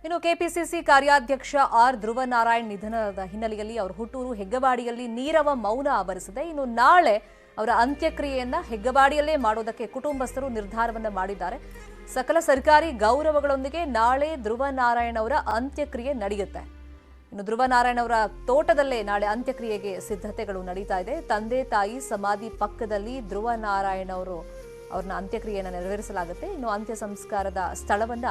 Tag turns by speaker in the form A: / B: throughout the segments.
A: ಇನ್ನು ಕೆಪಿಸಿಸಿ ಕಾರ್ಯಾಧ್ಯಕ್ಷ ಆರ್ ಧ್ರುವ ನಾರಾಯಣ್ ನಿಧನದ ಹಿನ್ನೆಲೆಯಲ್ಲಿ ಅವರ ಹುಟ್ಟೂರು ಹೆಗ್ಗವಾಡಿಯಲ್ಲಿ ನೀರವ ಮೌನ ಆವರಿಸಿದೆ. ಇನ್ನು ನಾಳೆ ಅವರ ಅಂತ್ಯಕ್ರಿಯೆಯನ್ನ ಹೆಗ್ಗವಾಡಿಯಲ್ಲೇ ಮಾಡೋದಕ್ಕೆ ಕುಟುಂಬಸ್ಥರು ನಿರ್ಧಾರವನ್ನ ಮಾಡಿದ್ದಾರೆ. ಸಕಲ ಸರ್ಕಾರಿ ಗೌರವಗಳೊಂದಿಗೆ ನಾಳೆ ಧ್ರುವ ನಾರಾಯಣ್ ಅವರ ಅಂತ್ಯಕ್ರಿಯೆ ನಡೆಯುತ್ತೆ. ಇನ್ನು ಧ್ರುವ ನಾರಾಯಣ್ ಅವರ ತೋಟದಲ್ಲೇ ನಾಳೆ ಅಂತ್ಯಕ್ರಿಯೆಗೆ ಸಿದ್ಧತೆಗಳು ನಡೀತಾ ಇದೆ. ತಂದೆ ತಾಯಿ ಸಮಾಧಿ ಪಕ್ಕದಲ್ಲಿ ಧ್ರುವ ನಾರಾಯಣ್ ಅವ್ರನ್ನ ಅಂತ್ಯಕ್ರಿಯೆಯನ್ನು ನೆರವೇರಿಸಲಾಗುತ್ತೆ. ಇನ್ನು ಅಂತ್ಯ ಸಂಸ್ಕಾರದ ಸ್ಥಳವನ್ನ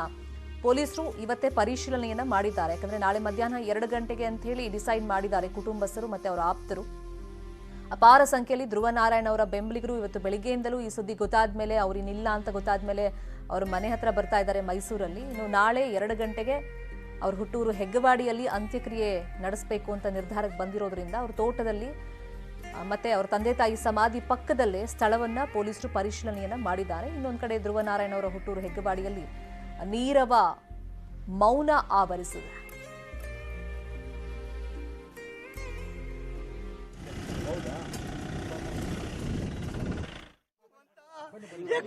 A: ಪೊಲೀಸರು ಇವತ್ತೇ ಪರಿಶೀಲನೆಯನ್ನ ಮಾಡಿದ್ದಾರೆ. ಯಾಕಂದ್ರೆ ನಾಳೆ ಮಧ್ಯಾಹ್ನ 2 ಗಂಟೆಗೆ ಅಂತ ಹೇಳಿ ಡಿಸೈಡ್ ಮಾಡಿದ್ದಾರೆ ಕುಟುಂಬಸ್ಥರು ಮತ್ತೆ ಅವರ ಆಪ್ತರು. ಅಪಾರ ಸಂಖ್ಯೆಯಲ್ಲಿ ಧ್ರುವ ನಾರಾಯಣ್ ಅವರ ಬೆಂಬಲಿಗರು ಇವತ್ತು ಬೆಳಿಗ್ಗೆಯಿಂದಲೂ ಈ ಸುದ್ದಿ ಗೊತ್ತಾದ್ಮೇಲೆ ಅವ್ರಿನಿಲ್ಲ ಅಂತ ಗೊತ್ತಾದ್ಮೇಲೆ ಅವ್ರ ಮನೆ ಹತ್ರ ಬರ್ತಾ ಇದ್ದಾರೆ ಮೈಸೂರಲ್ಲಿ. ಇನ್ನು ನಾಳೆ 2 ಗಂಟೆಗೆ ಅವ್ರ ಹುಟ್ಟೂರು ಹೆಗ್ಗವಾಡಿಯಲ್ಲಿ ಅಂತ್ಯಕ್ರಿಯೆ ನಡೆಸಬೇಕು ಅಂತ ನಿರ್ಧಾರಕ್ಕೆ ಬಂದಿರೋದ್ರಿಂದ ಅವ್ರ ತೋಟದಲ್ಲಿ ಮತ್ತೆ ಅವ್ರ ತಂದೆ ತಾಯಿ ಸಮಾಧಿ ಪಕ್ಕದಲ್ಲೇ ಸ್ಥಳವನ್ನ ಪೊಲೀಸರು ಪರಿಶೀಲನೆಯನ್ನ ಮಾಡಿದ್ದಾರೆ. ಇನ್ನೊಂದು ಕಡೆ ಧ್ರುವ ನಾರಾಯಣ್ ಅವರ ಹುಟ್ಟೂರು ಹೆಗ್ಗವಾಡಿಯಲ್ಲಿ ನೀರವ ಮೌನ ಆವರಿಸಿದೆ.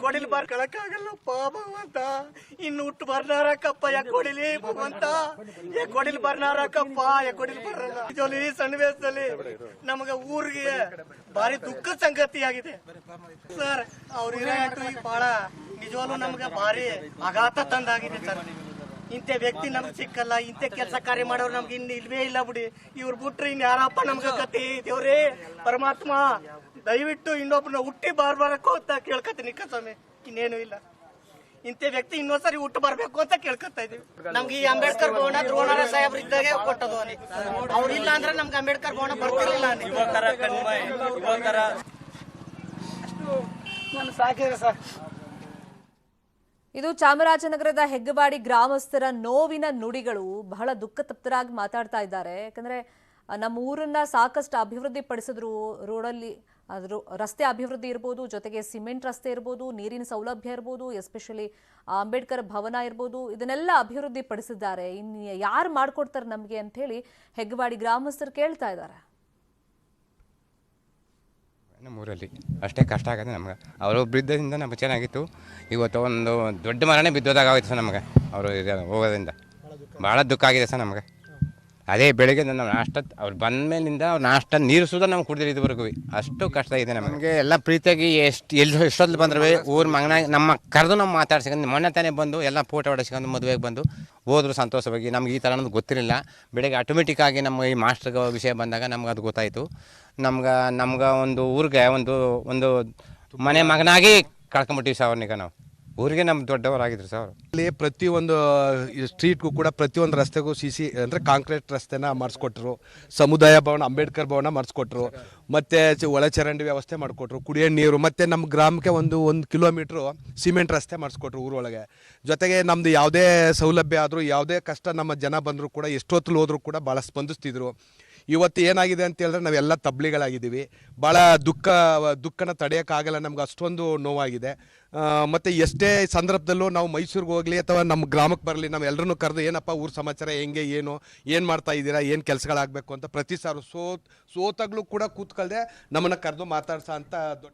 B: ಕೊಡಿಲಿ ಬಾರ್ ಕಳಕ್ಕಾಗಲ್ಲಪ್ಪ ಭಗವಂತ, ಇನ್ನು ಹುಟ್ಟು ಬರ್ನಾರಕ್ಕಪ್ಪ ಕೊಡಿಲಿ ಭಗವಂತ, ಕೊಡಿಲಿ ಬರ್ನಾರಕ್ಕಪ್ಪ ಕೊಡಿಲಿ ಬರಲ್ಲ. ಜೊಲಿ ಸನ್ನಿವೇಶದಲ್ಲಿ ನಮಗ ಊರಿಗೆ ಭಾರಿ ದುಃಖದ ಸಂಗತಿಯಾಗಿದೆ ಸರ್. ಅವ್ರ ಈಗ ಬಹಳ ನಿಜವಾಗ್ಲೂ ನಮ್ಗೆ ಭಾರಿ ಆಘಾತ ತಂದಾಗಿದೆ ಸರ್. ಇಂಥ ವ್ಯಕ್ತಿ ನಮ್ಗೆ ಸಿಕ್ಕಲ್ಲ, ಇಂಥ ಕೆಲಸ ಕಾರ್ಯ ಮಾಡೋರು ನಮ್ಗೆ ಇನ್ನು ಇಲ್ವೇ ಇಲ್ಲ ಬಿಡಿ. ಇವ್ರು ಬಿಟ್ರೆ ಇನ್ ಯಾರಪ್ಪ ನಮ್ಗ ಕತಿ. ದೇವ್ರೇ ಪರಮಾತ್ಮ ದಯವಿಟ್ಟು ಇನ್ನೊಬ್ಬನ ಹುಟ್ಟಿ ಬಾರ್ಬಾರಕು ಅಂತ ಕೇಳ್ಕತ್ತೀನಿ ಸ್ವಾಮಿ. ಇನ್ನೇನು ಇಲ್ಲ, ಇಂಥ ವ್ಯಕ್ತಿ ಇನ್ನೊಂದ್ಸರಿ ಹುಟ್ಟು ಬರ್ಬೇಕು ಅಂತ ಕೇಳ್ಕೊತಾ ಇದೀವಿ. ನಮ್ಗೆ ಈ ಅಂಬೇಡ್ಕರ್ ಭವನ ಧ್ರುವನಾರಾಯಣ ಸಾಹೇಬ್ರ ಇದ್ದಾಗೆ ಕೊಟ್ಟದು. ಅವ್ರು ಇಲ್ಲ ಅಂದ್ರೆ ನಮ್ಗೆ ಅಂಬೇಡ್ಕರ್ ಭವನ ಬರ್ತಿರಲಿಲ್ಲ. ನಾನು ಸಾಕಿದೆ ಸರ್.
A: ಇದು ಚಾಮರಾಜನಗರದ ಹೆಗ್ಗವಾಡಿ ಗ್ರಾಮಸ್ಥರ ನೋವಿನ ನುಡಿಗಳು. ಬಹಳ ದುಃಖ ತಪ್ತರಾಗಿ ಮಾತಾಡ್ತಾ ಇದ್ದಾರೆ. ಯಾಕಂದ್ರೆ ನಮ್ಮ ಊರನ್ನ ಸಾಕಷ್ಟು ಅಭಿವೃದ್ಧಿ ಪಡಿಸಿದ್ರು. ರೋಡಲ್ಲಿ ರಸ್ತೆ ಅಭಿವೃದ್ಧಿ ಇರ್ಬೋದು, ಜೊತೆಗೆ ಸಿಮೆಂಟ್ ರಸ್ತೆ ಇರ್ಬೋದು, ನೀರಿನ ಸೌಲಭ್ಯ ಇರ್ಬೋದು, ಎಸ್ಪೆಷಲಿ ಅಂಬೇಡ್ಕರ್ ಭವನ ಇರ್ಬೋದು, ಇದನ್ನೆಲ್ಲ ಅಭಿವೃದ್ಧಿ ಪಡಿಸಿದ್ದಾರೆ. ಇನ್ನು ಯಾರು ಮಾಡ್ಕೊಡ್ತಾರೆ ನಮಗೆ ಅಂತ ಹೇಳಿ ಹೆಗ್ಗವಾಡಿ ಗ್ರಾಮಸ್ಥರು ಕೇಳ್ತಾ ಇದ್ದಾರೆ.
C: ನಮ್ಮೂರಲ್ಲಿ ಅಷ್ಟೇ ಕಷ್ಟ ಆಗುತ್ತೆ ನಮ್ಗೆ. ಅವರು ಬಿದ್ದದಿಂದ ನಮ್ಗೆ ಚೆನ್ನಾಗಿತ್ತು. ಇವತ್ತು ಒಂದು ದೊಡ್ಡ ಮರನೇ ಬಿದ್ದೋದಾಗ ಆಗೋಯ್ತು ಸರ್ ನಮಗೆ. ಅವರು ಹೋಗೋದ್ರಿಂದ ಭಾಳ ದುಃಖ ಆಗಿದೆ ಸರ್ ನಮಗೆ. ಅದೇ ಬೆಳಗ್ಗೆ ನಾವು ನಾಷ್ಟ ಅವ್ರು ಬಂದ ಮೇಲಿಂದ ಅವ್ರು ನಾಷ್ಟ ನೀರು ಸುದ ನಾವು ಕುಡಿದಿರಿ ಇದುವರೆಗೂ. ಅಷ್ಟು ಕಷ್ಟ ಇದೆ ನಮಗೆ. ಎಲ್ಲ ಪ್ರೀತಿಯಾಗಿ ಎಷ್ಟೊತ್ತು ಬಂದ್ರೆ ಊರು ಮಗನ ನಮ್ಮ ಕರೆದು ನಾವು ಮಾತಾಡ್ಸ್ಕೊಂಡು ಮೊನ್ನೆ ತಾನೇ ಬಂದು ಎಲ್ಲ ಫೋಟೋ ಹೊಡೆಸ್ಕೊಂಡು ಮದುವೆಗೆ ಬಂದು ಹೋದ್ರು ಸಂತೋಷವಾಗಿ. ನಮ್ಗೆ ಈ ಥರ ಅನ್ನೋದು ಗೊತ್ತಿರಲಿಲ್ಲ. ಬೆಳಗ್ಗೆ ಆಟೋಮೆಟಿಕ್ ಆಗಿ ನಮ್ಮ ಈ ಮಾಸ್ಟರ್ಗೆ ವಿಷಯ ಬಂದಾಗ ನಮ್ಗೆ ಅದು ಗೊತ್ತಾಯಿತು. ನಮ್ಗೆ ಒಂದು ಊರಿಗೆ ಒಂದು ಮನೆ ಮಗನಾಗಿ ಕಳ್ಕೊಂಬಿಟ್ಟಿವಿ ಸರ್ ಅವ್ರನ್ನೀಗ ನಾವು. ಊರಿಗೆ ನಮ್ಮ ದೊಡ್ಡವರಾಗಿದ್ರು ಸರ್ ಅವರು.
D: ಇಲ್ಲಿ ಪ್ರತಿಯೊಂದು ಸ್ಟ್ರೀಟ್ಗೂ ಕೂಡ ಪ್ರತಿಯೊಂದು ರಸ್ತೆಗೂ CC ಅಂದರೆ ಕಾಂಕ್ರೀಟ್ ರಸ್ತೆನ ಮಾಡಿಸ್ಕೊಟ್ರು. ಸಮುದಾಯ ಭವನ ಅಂಬೇಡ್ಕರ್ ಭವನ ಮಾಡಿಸ್ಕೊಟ್ರು. ಮತ್ತು ಒಳಚರಂಡಿ ವ್ಯವಸ್ಥೆ ಮಾಡಿಕೊಟ್ರು. ಕುಡಿಯೋ ನೀರು ಮತ್ತು ನಮ್ಮ ಗ್ರಾಮಕ್ಕೆ ಒಂದು ಕಿಲೋಮೀಟ್ರು ಸಿಮೆಂಟ್ ರಸ್ತೆ ಮಾಡಿಸ್ಕೊಟ್ರು ಊರೊಳಗೆ. ಜೊತೆಗೆ ನಮ್ಮದು ಯಾವುದೇ ಸೌಲಭ್ಯ ಆದರೂ ಯಾವುದೇ ಕಷ್ಟ ನಮ್ಮ ಜನ ಬಂದರೂ ಕೂಡ ಎಷ್ಟೊತ್ತಲ್ಲಿ ಹೋದರೂ ಕೂಡ ಭಾಳ ಸ್ಪಂದಿಸ್ತಿದ್ರು. ಇವತ್ತು ಏನಾಗಿದೆ ಅಂತ ಹೇಳಿದ್ರೆ ನಾವೆಲ್ಲ ತಬ್ಲಿಗಳಾಗಿದ್ದೀವಿ. ಭಾಳ ದುಃಖನ ತಡೆಯೋಕ್ಕಾಗಲ್ಲ. ನಮ್ಗೆ ಅಷ್ಟೊಂದು ನೋವಾಗಿದೆ. ಮತ್ತು ಎಷ್ಟೇ ಸಂದರ್ಭದಲ್ಲೂ ನಾವು ಮೈಸೂರಿಗೆ ಹೋಗಲಿ ಅಥವಾ ನಮ್ಮ ಗ್ರಾಮಕ್ಕೆ ಬರಲಿ, ನಾವು ಎಲ್ಲರನ್ನೂ ಕರೆದು ಏನಪ್ಪ ಊರ ಸಮಾಚಾರ ಹೆಂಗೆ, ಏನು ಮಾಡ್ತಾ ಇದ್ದೀರಾ, ಏನು ಕೆಲಸಗಳಾಗಬೇಕು ಅಂತ ಪ್ರತಿ ಸಾರು ಸೋತಾಗಲೂ ಕೂಡ ಕೂತ್ಕೊಳ್ದೆ ನಮ್ಮನ್ನು ಕರೆದು ಮಾತಾಡ್ಸೋ ಅಂತ ದೊಡ್ಡ